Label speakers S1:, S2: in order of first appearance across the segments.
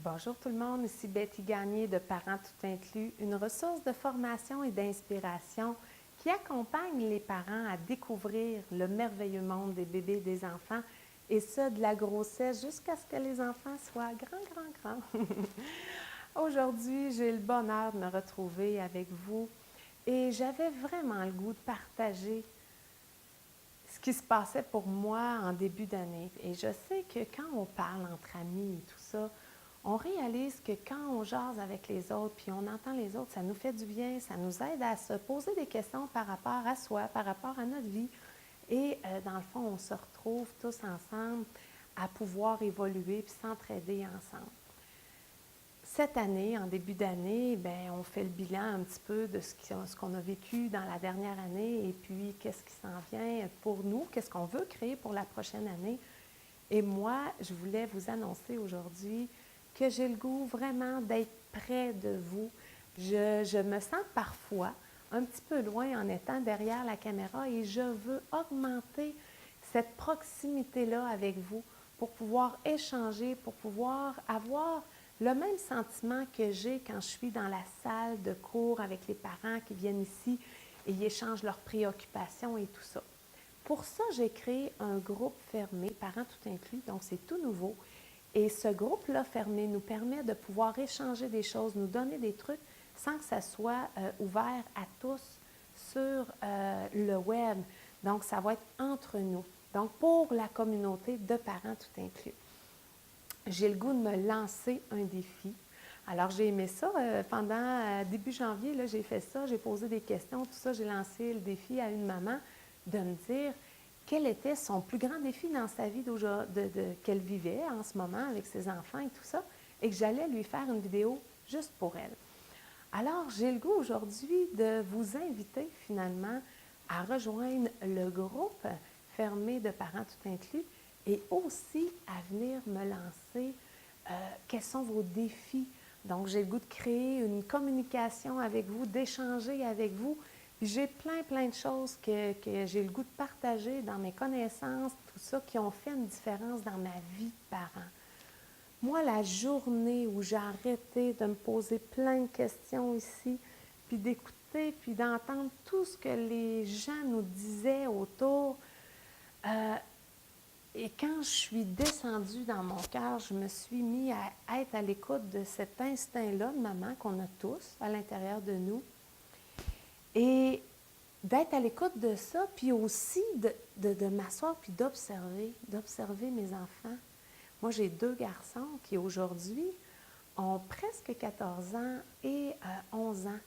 S1: Bonjour tout le monde, ici Betty Gagné de Parents Tout Inclus, une ressource de formation et d'inspiration qui accompagne les parents à découvrir le merveilleux monde des bébés et des enfants, et ça de la grossesse jusqu'à ce que les enfants soient grands. Aujourd'hui, j'ai le bonheur de me retrouver avec vous et j'avais vraiment le goût de partager ce qui se passait pour moi en début d'année. Et je sais que quand on parle entre amis et tout ça, on réalise que quand on jase avec les autres, puis on entend les autres, ça nous fait du bien, ça nous aide à se poser des questions par rapport à soi, par rapport à notre vie. Et dans le fond, on se retrouve tous ensemble à pouvoir évoluer puis s'entraider ensemble. Cette année, en début d'année, bien, on fait le bilan un petit peu de ce qu'on a vécu dans la dernière année et puis qu'est-ce qui s'en vient pour nous, qu'est-ce qu'on veut créer pour la prochaine année. Et moi, je voulais vous annoncer aujourd'hui que j'ai le goût vraiment d'être près de vous. Je me sens parfois un petit peu loin en étant derrière la caméra et je veux augmenter cette proximité-là avec vous pour pouvoir échanger, pour pouvoir avoir le même sentiment que j'ai quand je suis dans la salle de cours avec les parents qui viennent ici et ils échangent leurs préoccupations et tout ça. Pour ça, j'ai créé un groupe fermé, Parents Tout Inclus, donc c'est tout nouveau. Et ce groupe-là fermé nous permet de pouvoir échanger des choses, nous donner des trucs sans que ça soit ouvert à tous sur le web. Donc, ça va être entre nous. Donc, pour la communauté de Parents Tout Inclus. J'ai le goût de me lancer un défi. Alors, j'ai aimé ça. Pendant début janvier, là, j'ai fait ça, j'ai posé des questions, tout ça. J'ai lancé le défi à une maman de me dire quel était son plus grand défi dans sa vie qu'elle vivait en ce moment avec ses enfants et tout ça, et que j'allais lui faire une vidéo juste pour elle. Alors, j'ai le goût aujourd'hui de vous inviter finalement à rejoindre le groupe fermé de Parents Tout Inclus et aussi à venir me lancer quels sont vos défis. Donc, j'ai le goût de créer une communication avec vous, d'échanger avec vous. J'ai plein de choses que j'ai le goût de partager dans mes connaissances, tout ça, qui ont fait une différence dans ma vie de parent. Moi, la journée où j'ai arrêté de me poser plein de questions ici, puis d'écouter, puis d'entendre tout ce que les gens nous disaient autour, et quand je suis descendue dans mon cœur, je me suis mis à être à l'écoute de cet instinct-là de maman qu'on a tous à l'intérieur de nous. Et d'être à l'écoute de ça, puis aussi de m'asseoir puis d'observer mes enfants. Moi, j'ai 2 garçons qui aujourd'hui ont presque 14 ans et 11 ans.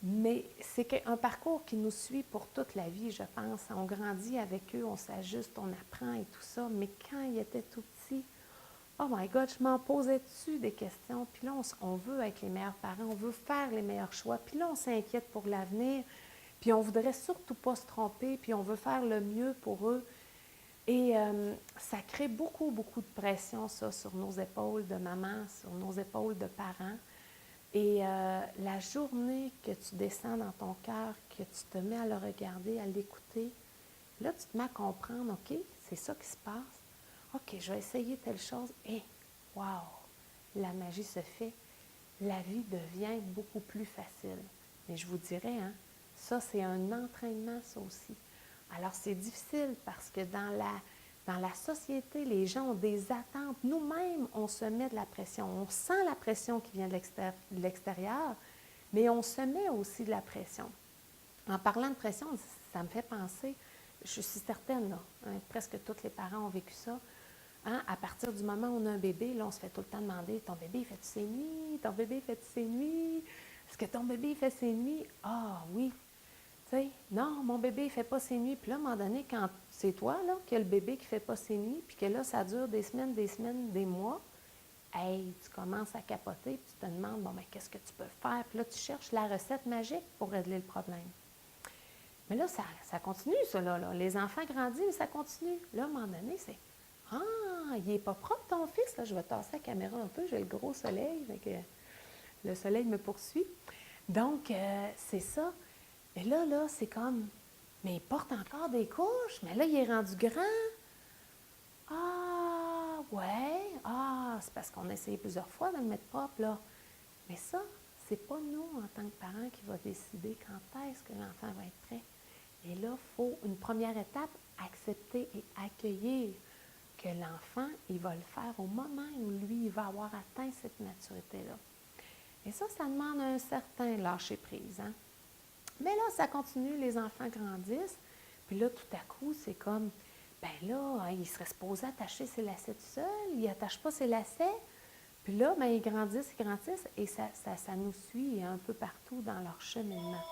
S1: Mais c'est un parcours qui nous suit pour toute la vie, je pense. On grandit avec eux, on s'ajuste, on apprend et tout ça. Mais quand ils étaient tout petits, oh my God, je m'en posais dessus des questions. Puis là, on veut être les meilleurs parents, on veut faire les meilleurs choix. Puis là, on s'inquiète pour l'avenir. Puis on voudrait surtout pas se tromper, puis on veut faire le mieux pour eux. Et ça crée beaucoup de pression, ça, sur nos épaules de maman, sur nos épaules de parents. Et la journée que tu descends dans ton cœur, que tu te mets à le regarder, à l'écouter, là, tu te mets à comprendre, OK, c'est ça qui se passe. OK, je vais essayer telle chose. Et, wow, la magie se fait. La vie devient beaucoup plus facile. Mais je vous dirais, hein, ça, c'est un entraînement, ça aussi. Alors, c'est difficile parce que dans la société, les gens ont des attentes. Nous-mêmes, on se met de la pression. On sent la pression qui vient de l'extérieur, mais on se met aussi de la pression. En parlant de pression, ça me fait penser, je suis certaine, là, hein, presque tous les parents ont vécu ça. Hein, à partir du moment où on a un bébé, là, on se fait tout le temps demander, ton bébé, fait-tu ses nuits? Ton bébé, fait-tu ses nuits? Est-ce que ton bébé fait ses nuits? Ah oui. Tu sais, non, mon bébé, il ne fait pas ses nuits. Puis là, à un moment donné, quand c'est toi, là, qui a le bébé qui ne fait pas ses nuits, puis que là, ça dure des semaines, des mois, hey, tu commences à capoter, puis tu te demandes, bon, ben, qu'est-ce que tu peux faire? Puis là, tu cherches la recette magique pour régler le problème. Mais là, ça continue, ça, là. Les enfants grandissent, mais ça continue. Là, à un moment donné, c'est, ah, il n'est pas propre, ton fils. Là, je vais tasser la caméra un peu, j'ai le gros soleil, donc le soleil me poursuit. Donc, c'est ça. Et là, c'est comme, mais il porte encore des couches, mais là, il est rendu grand. Ah, ouais, ah, c'est parce qu'on a essayé plusieurs fois de le mettre propre, là. Mais ça, c'est pas nous, en tant que parents, qui va décider quand est-ce que l'enfant va être prêt. Et là, il faut une première étape, accepter et accueillir que l'enfant, il va le faire au moment où lui, il va avoir atteint cette maturité-là. Et ça demande un certain lâcher-prise, hein? Mais là, ça continue, les enfants grandissent, puis là, tout à coup, c'est comme, ben là, il serait supposé attacher ses lacets tout seul, il n'attache pas ses lacets, puis là, ben, ils grandissent, et ça nous suit un peu partout dans leur cheminement.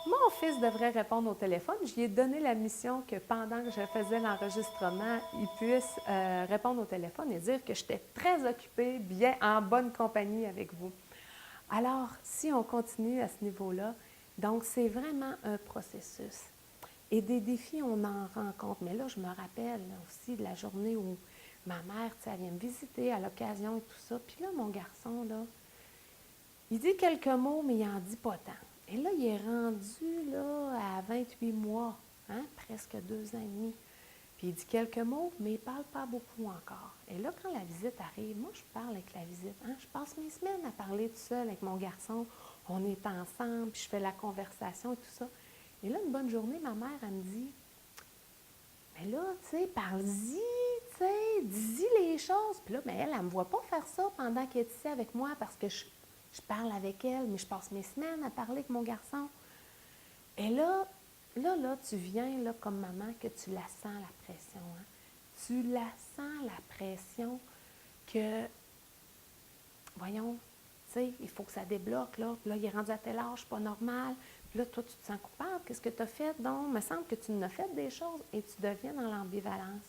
S1: Mon fils devrait répondre au téléphone. Je lui ai donné la mission que pendant que je faisais l'enregistrement, il puisse répondre au téléphone et dire que j'étais très occupée, bien en bonne compagnie avec vous. Alors, si on continue à ce niveau-là, donc c'est vraiment un processus. Et des défis, on en rencontre. Mais là, je me rappelle aussi de la journée où ma mère, elle vient me visiter à l'occasion et tout ça. Puis là, mon garçon, là, il dit quelques mots, mais il n'en dit pas tant. Et là, il est rendu là, à 28 mois, hein, presque 2 ans et demi. Puis il dit quelques mots, mais il ne parle pas beaucoup encore. Et là, quand la visite arrive, moi, je parle avec la visite. Hein, je passe mes semaines à parler tout seul avec mon garçon. On est ensemble, puis je fais la conversation et tout ça. Et là, une bonne journée, ma mère, elle me dit, mais là, tu sais, parle-y, tu sais, dis-y les choses. Puis là, mais elle ne me voit pas faire ça pendant qu'elle est ici avec moi parce que je parle avec elle, mais je passe mes semaines à parler avec mon garçon. Et là, tu viens là, comme maman que tu la sens, la pression. Hein? Tu la sens, la pression que, voyons, tu sais, il faut que ça débloque, là. Puis là, il est rendu à tel âge, pas normal. Puis là, toi, tu te sens coupable. Qu'est-ce que tu as fait? Donc, il me semble que tu n'as fait des choses et tu deviens dans l'ambivalence.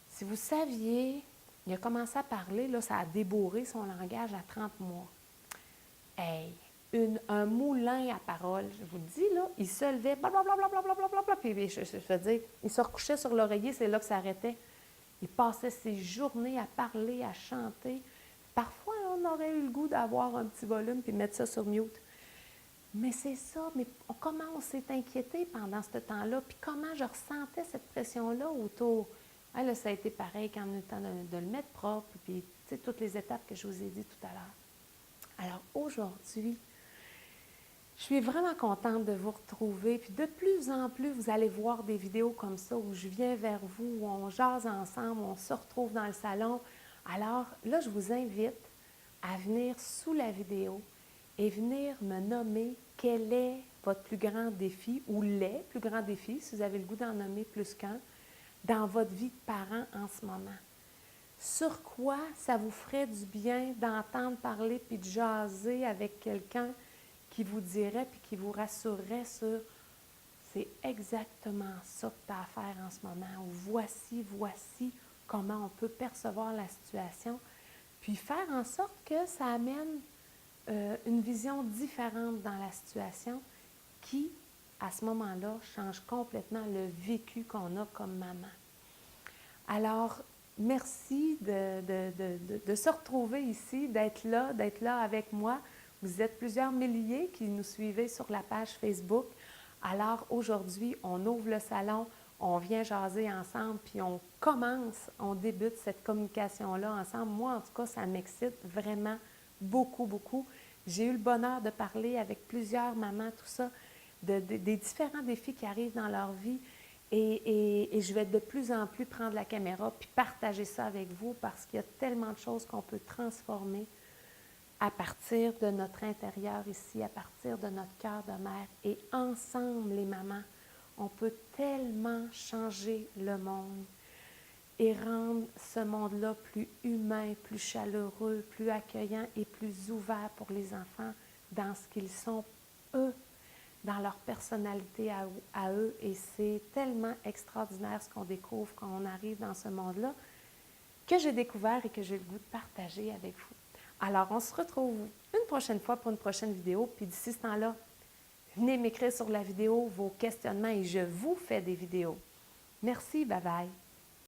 S1: Si vous saviez, il a commencé à parler, là, ça a débourré son langage à 30 mois. Hey! Un moulin à parole, je vous le dis, là, il se levait, blablabla, puis je veux dire, il se recouchait sur l'oreiller, c'est là que ça arrêtait. Il passait ses journées à parler, à chanter. Parfois, on aurait eu le goût d'avoir un petit volume puis mettre ça sur mute. Mais c'est ça, mais comment on s'est inquiété pendant ce temps-là, puis comment je ressentais cette pression-là autour. Ah, là, ça a été pareil quand on a eu le temps de le mettre propre, puis toutes les étapes que je vous ai dit tout à l'heure. Alors aujourd'hui, je suis vraiment contente de vous retrouver. Puis de plus en plus, vous allez voir des vidéos comme ça où je viens vers vous, où on jase ensemble, où on se retrouve dans le salon. Alors là, je vous invite à venir sous la vidéo et venir me nommer quel est votre plus grand défi ou les plus grands défis, si vous avez le goût d'en nommer plus qu'un, dans votre vie de parent en ce moment. Sur quoi ça vous ferait du bien d'entendre parler puis de jaser avec quelqu'un qui vous dirait puis qui vous rassurerait sur c'est exactement ça que tu as à faire en ce moment, ou voici comment on peut percevoir la situation, puis faire en sorte que ça amène une vision différente dans la situation qui, à ce moment-là, change complètement le vécu qu'on a comme maman. Alors, merci de se retrouver ici, d'être là avec moi. Vous êtes plusieurs milliers qui nous suivez sur la page Facebook. Alors, aujourd'hui, on ouvre le salon, on vient jaser ensemble, puis on débute cette communication-là ensemble. Moi, en tout cas, ça m'excite vraiment beaucoup, beaucoup. J'ai eu le bonheur de parler avec plusieurs mamans, tout ça, des différents défis qui arrivent dans leur vie. Et je vais de plus en plus prendre la caméra puis partager ça avec vous parce qu'il y a tellement de choses qu'on peut transformer à partir de notre intérieur ici, à partir de notre cœur de mère. Et ensemble, les mamans, on peut tellement changer le monde et rendre ce monde-là plus humain, plus chaleureux, plus accueillant et plus ouvert pour les enfants dans ce qu'ils sont, eux, dans leur personnalité à eux. Et c'est tellement extraordinaire ce qu'on découvre quand on arrive dans ce monde-là que j'ai découvert et que j'ai le goût de partager avec vous. Alors, on se retrouve une prochaine fois pour une prochaine vidéo. Puis d'ici ce temps-là, venez m'écrire sur la vidéo vos questionnements et je vous fais des vidéos. Merci, bye bye.